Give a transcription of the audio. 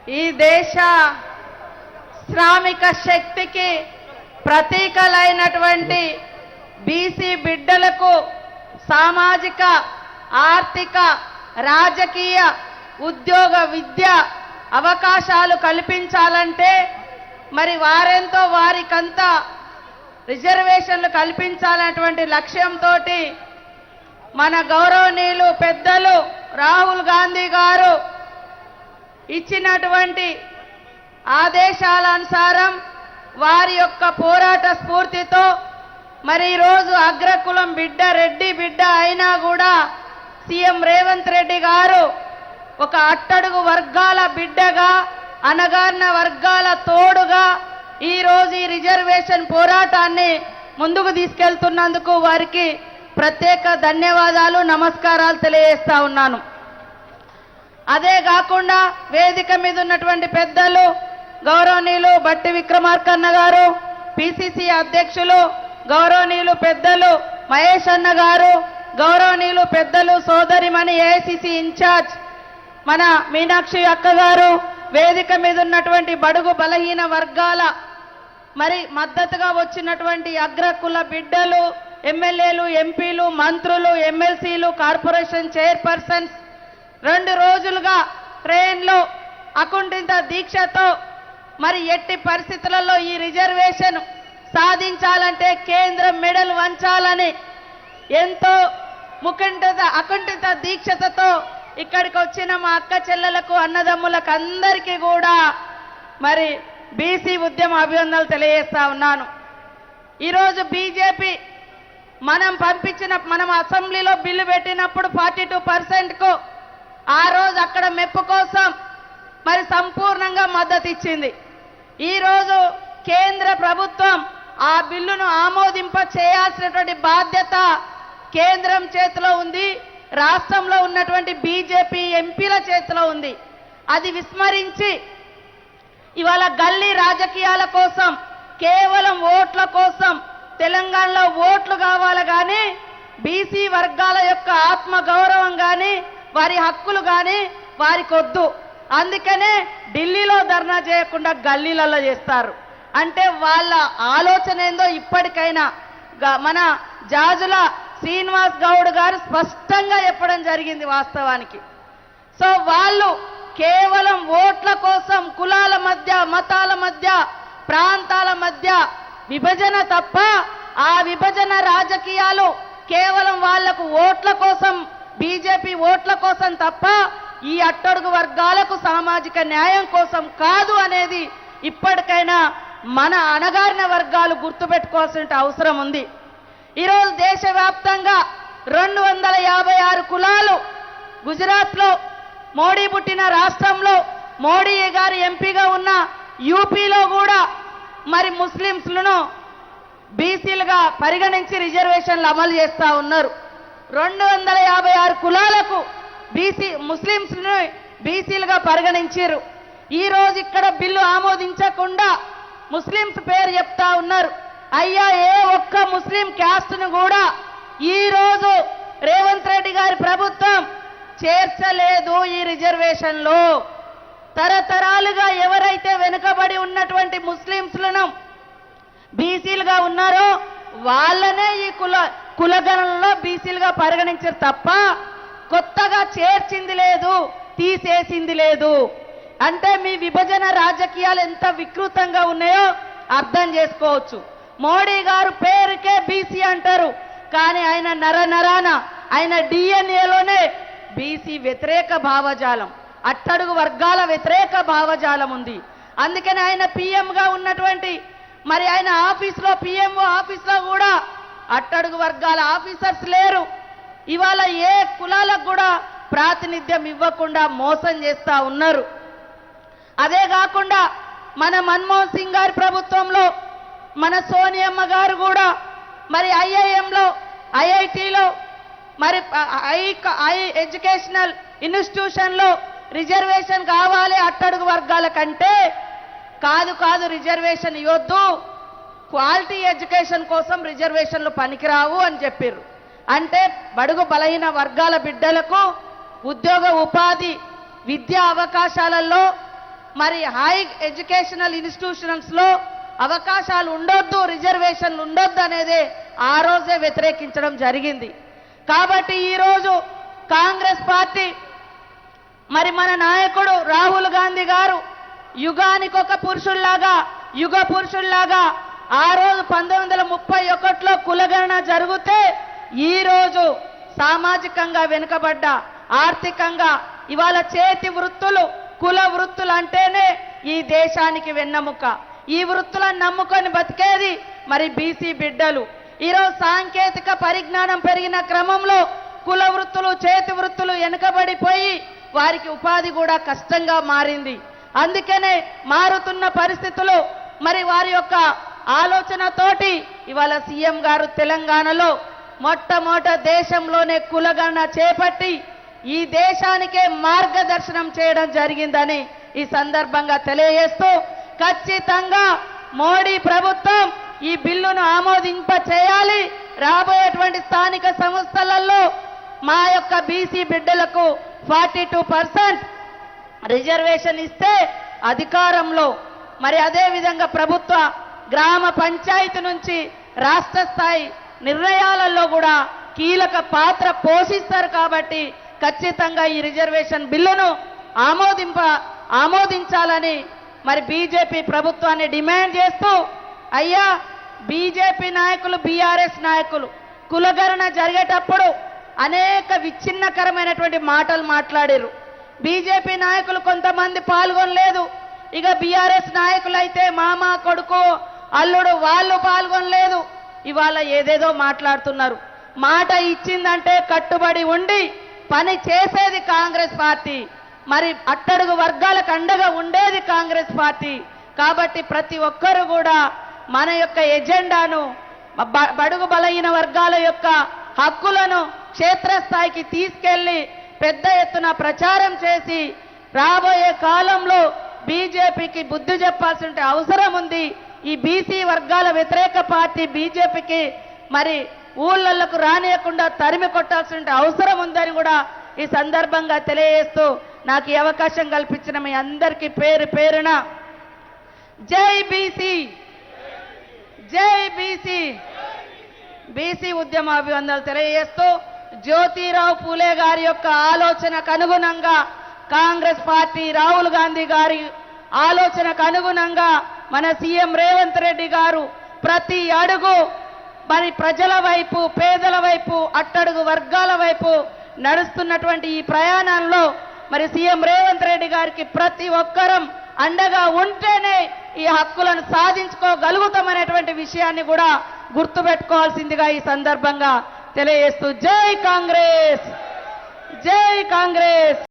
ఈ దేశ శ్రామిక శక్తికి ప్రతీకలైనటువంటి బీసీ బిడ్డలకు సామాజిక, ఆర్థిక, రాజకీయ, ఉద్యోగ, విద్య అవకాశాలు కల్పించాలంటే మరి వారెంతో వారికంతా రిజర్వేషన్లు కల్పించాలనేటువంటి లక్ష్యంతో మన గౌరవనీయులు పెద్దలు రాహుల్ గాంధీ గారు ఇచ్చినటువంటి ఆదేశాల అనుసారం వారి యొక్క పోరాట స్ఫూర్తితో మరి ఈరోజు అగ్రకులం బిడ్డ, రెడ్డి బిడ్డ అయినా కూడా సీఎం రేవంత్ రెడ్డి గారు ఒక అట్టడుగు వర్గాల బిడ్డగా, అణగారిన వర్గాల తోడుగా ఈరోజు ఈ రిజర్వేషన్ పోరాటాన్ని ముందుకు తీసుకెళ్తున్నందుకు వారికి ప్రత్యేక ధన్యవాదాలు, నమస్కారాలు తెలియజేస్తా ఉన్నాను. అదే కాకుండా వేదిక మీద ఉన్నటువంటి పెద్దలు గౌరవనీయులు బట్టి విక్రమార్కన్న గారు, పిసిసి అధ్యక్షులు గౌరవనీయులు పెద్దలు మహేష్ అన్న గారు, గౌరవనీయులు పెద్దలు సోదరిమణి ఏఐసిసి ఇన్ఛార్జ్ మన మీనాక్షి అక్క గారు, వేదిక మీద ఉన్నటువంటి బడుగు బలహీన వర్గాల మరి మద్దతుగా వచ్చినటువంటి అగ్రకుల బిడ్డలు, ఎమ్మెల్యేలు, ఎంపీలు, మంత్రులు, ఎమ్మెల్సీలు, కార్పొరేషన్ చైర్పర్సన్స్ 2 రోజులుగా ట్రైన్లో అకుంఠిత దీక్షతో మరి ఎట్టి పరిస్థితులలో ఈ రిజర్వేషన్ సాధించాలంటే కేంద్రం మెడలు వంచాలని ఎంతో అకుంఠిత దీక్షతో ఇక్కడికి వచ్చిన మా అక్క చెల్లెలకు, అన్నదమ్ములకు అందరికీ కూడా మరి బీసీ ఉద్యమ అభినందనలు తెలియజేస్తా ఉన్నాను. ఈరోజు బీజేపీ మనం అసెంబ్లీలో బిల్లు పెట్టినప్పుడు 42%కు ఆ రోజు అక్కడ మెప్పు కోసం మరి సంపూర్ణంగా మద్దతు ఇచ్చింది. ఈరోజు కేంద్ర ప్రభుత్వం ఆ బిల్లును ఆమోదింప చేయాల్సినటువంటి బాధ్యత కేంద్రం చేతిలో ఉంది, రాష్ట్రంలో ఉన్నటువంటి బీజేపీ ఎంపీల చేతిలో ఉంది. అది విస్మరించి ఇవాళ గల్లీ రాజకీయాల కోసం, కేవలం ఓట్ల కోసం, తెలంగాణలో ఓట్లు కావాలి కానీ బీసీ వర్గాల యొక్క ఆత్మ గౌరవం కానీ, వారి హక్కులు కానీ వారికి వద్దు. అందుకనే ఢిల్లీలో ధర్నా చేయకుండా గల్లీలలో చేస్తారు. అంటే వాళ్ళ ఆలోచన ఏందో ఇప్పటికైనా మన జాజుల శ్రీనివాస్ గౌడ్ గారు స్పష్టంగా చెప్పడం జరిగింది వాస్తవానికి. సో వాళ్ళు కేవలం ఓట్ల కోసం కులాల మధ్య, మతాల మధ్య, ప్రాంతాల మధ్య విభజన తప్ప, ఆ విభజన రాజకీయాలు కేవలం వాళ్లకు ఓట్ల కోసం, బీజేపీ ఓట్ల కోసం తప్ప ఈ అట్టడుగు వర్గాలకు సామాజిక న్యాయం కోసం కాదు అనేది ఇప్పటికైనా మన అణగారిన వర్గాలు గుర్తుపెట్టుకోవాల్సిన అవసరం ఉంది. ఈరోజు దేశవ్యాప్తంగా 256 కులాలు, గుజరాత్లో మోడీ పుట్టిన రాష్ట్రంలో మోడీ గారు ఎంపీగా ఉన్న యూపీలో కూడా మరి ముస్లింలను బీసీలుగా పరిగణించి రిజర్వేషన్లు అమలు చేస్తా ఉన్నారు. 256 కులాలకు ముస్లింస్ను బీసీలుగా పరిగణించారు. ఈ రోజు ఇక్కడ బిల్లు ఆమోదించకుండా ముస్లింస్ పేరు చెప్తా ఉన్నారు. అయ్యా, ఏ ఒక్క ముస్లిం క్యాస్ట్ను కూడా ఈ రోజు రేవంత్ రెడ్డి గారి ప్రభుత్వం చేర్చలేదు ఈ రిజర్వేషన్లో. తరతరాలుగా ఎవరైతే వెనుకబడి ఉన్నటువంటి ముస్లింస్లను బీసీలుగా ఉన్నారో వాళ్ళనే ఈ కులగణంలో బీసీలుగా పరిగణించారు తప్ప కొత్తగా చేర్చింది లేదు, తీసేసింది లేదు. అంటే మీ విభజన రాజకీయాలు ఎంత వికృతంగా ఉన్నాయో అర్థం చేసుకోవచ్చు. మోడీ గారు పేరుకే బీసీ అంటారు, కానీ ఆయన నరాన, ఆయన డిఎన్ఏలోనే బీసీ వ్యతిరేక భావజాలం, అట్టడుగు వర్గాల వ్యతిరేక భావజాలం ఉంది. అందుకని ఆయన పీఎంగా ఉన్నటువంటి మరి ఆయన ఆఫీస్లో, పీఎంఓ ఆఫీస్లో కూడా అట్టడుగు వర్గాల ఆఫీసర్స్ లేరు. ఇవాళ ఏ కులాలకు కూడా ప్రాతినిధ్యం ఇవ్వకుండా మోసం చేస్తా ఉన్నారు. అదే కాకుండా మన మన్మోహన్ సింగ్ గారి ప్రభుత్వంలో మన సోనియమ్మ గారు కూడా మరి ఐఐఎంలో, ఐఐటిలో మరి ఎడ్యుకేషనల్ ఇన్స్టిట్యూషన్లో రిజర్వేషన్ కావాలి అట్టడుగు వర్గాల కంటే, కాదు రిజర్వేషన్ ఇవ్వద్దు, క్వాలిటీ ఎడ్యుకేషన్ కోసం రిజర్వేషన్లు పనికిరావు అని చెప్పారు. అంటే బడుగు బలహీన వర్గాల బిడ్డలకు ఉద్యోగ, ఉపాధి, విద్యా అవకాశాలలో మరి హై ఎడ్యుకేషనల్ ఇన్స్టిట్యూషన్స్ లో అవకాశాలు ఉండొద్దు, రిజర్వేషన్లు ఉండొద్దు అనేది ఆ రోజే వ్యతిరేకించడం జరిగింది. కాబట్టి ఈరోజు కాంగ్రెస్ పార్టీ మరి మన నాయకుడు రాహుల్ గాంధీ గారు యుగానికి ఒక పురుషుల్లాగా, యుగ పురుషుల్లాగా ఆ రోజు 1931లో కులగణన జరిగితే ఈరోజు సామాజికంగా వెనుకబడ్డ, ఆర్థికంగా ఇవాళ చేతి వృత్తులు, కుల వృత్తులు అంటేనే ఈ దేశానికి వెన్నెముక. ఈ వృత్తులను నమ్ముకొని బతికేది మరి బీసీ బిడ్డలు. ఈరోజు సాంకేతిక పరిజ్ఞానం పెరిగిన క్రమంలో కుల వృత్తులు, చేతి వృత్తులు వెనుకబడిపోయి వారికి ఉపాధి కూడా కష్టంగా మారింది. అందుకనే మారుతున్న పరిస్థితులు మరి వారి యొక్క ఆలోచనతోటి ఇవాళ సీఎం గారు తెలంగాణలో మొట్టమొదట దేశంలోనే కులగణన చేపట్టి ఈ దేశానికే మార్గదర్శనం చేయడం జరిగిందని ఈ సందర్భంగా తెలియజేస్తూ, ఖచ్చితంగా మోడీ ప్రభుత్వం ఈ బిల్లును ఆమోదింప చేయాలి. రాబోయేటువంటి స్థానిక సంస్థలలో మా యొక్క బీసీ బిడ్డలకు 42% రిజర్వేషన్ ఇస్తే అధికారంలో, మరి అదే విధంగా ప్రభుత్వ గ్రామ పంచాయతీ నుంచి రాష్ట్ర స్థాయి నిర్ణయాలలో కూడా కీలక పాత్ర పోషిస్తారు. కాబట్టి ఖచ్చితంగా ఈ రిజర్వేషన్ బిల్లును ఆమోదించాలని మరి బీజేపీ ప్రభుత్వాన్ని డిమాండ్ చేస్తూ, అయ్యా బీజేపీ నాయకులు, బీఆర్ఎస్ నాయకులు కులగణన జరిగేటప్పుడు అనేక విచ్ఛిన్నకరమైనటువంటి మాటలు మాట్లాడారు. బీజేపీ నాయకులు కొంతమంది పాల్గొనలేదు. ఇక బీఆర్ఎస్ నాయకులు అయితే మామ, కొడుకు, అల్లుడు వాళ్ళు పాల్గొనలేదు. ఇవాళ ఏదేదో మాట్లాడుతున్నారు. మాట ఇచ్చిందంటే కట్టుబడి ఉండి పని చేసేది కాంగ్రెస్ పార్టీ. మరి అట్టడుగు వర్గాలకు అండగా ఉండేది కాంగ్రెస్ పార్టీ. కాబట్టి ప్రతి ఒక్కరూ కూడా మన యొక్క ఎజెండాను, బడుగు బలహీన వర్గాల యొక్క హక్కులను క్షేత్రస్థాయికి తీసుకెళ్లి పెద్ద ఎత్తున ప్రచారం చేసి రాబోయే కాలంలో బీజేపీకి బుద్ధి చెప్పాల్సిన అవసరం ఉంది. ఈ బీసీ వర్గాల వ్యతిరేక పార్టీ బీజేపీకి మరి ఊళ్ళకు రానియకుండా తరిమి కొట్టాల్సిన అవసరం ఉందని కూడా ఈ సందర్భంగా తెలియజేస్తూ, నాకు ఈ అవకాశం కల్పించిన మీ అందరికీ పేరు పేరున జై బీసీ, జై బీసీ, బీసీ ఉద్యమ అభివందనలు తెలియజేస్తూ, జ్యోతిరావు పూలే గారి యొక్క ఆలోచనకు అనుగుణంగా, కాంగ్రెస్ పార్టీ రాహుల్ గాంధీ గారి ఆలోచనకు అనుగుణంగా మన సీఎం రేవంత్ రెడ్డి గారు ప్రతి అడుగు మరి ప్రజల వైపు, పేదల వైపు, అట్టడుగు వర్గాల వైపు నడుస్తున్నటువంటి ఈ ప్రయాణంలో మరి సీఎం రేవంత్ రెడ్డి గారికి ప్రతి ఒక్కరం అండగా ఉంటేనే ఈ హక్కులను సాధించుకోగలుగుతామనేటువంటి విషయాన్ని కూడా గుర్తుపెట్టుకోవాల్సిందిగా ఈ సందర్భంగా తెలియజేస్తూ, జై కాంగ్రెస్, జై కాంగ్రెస్.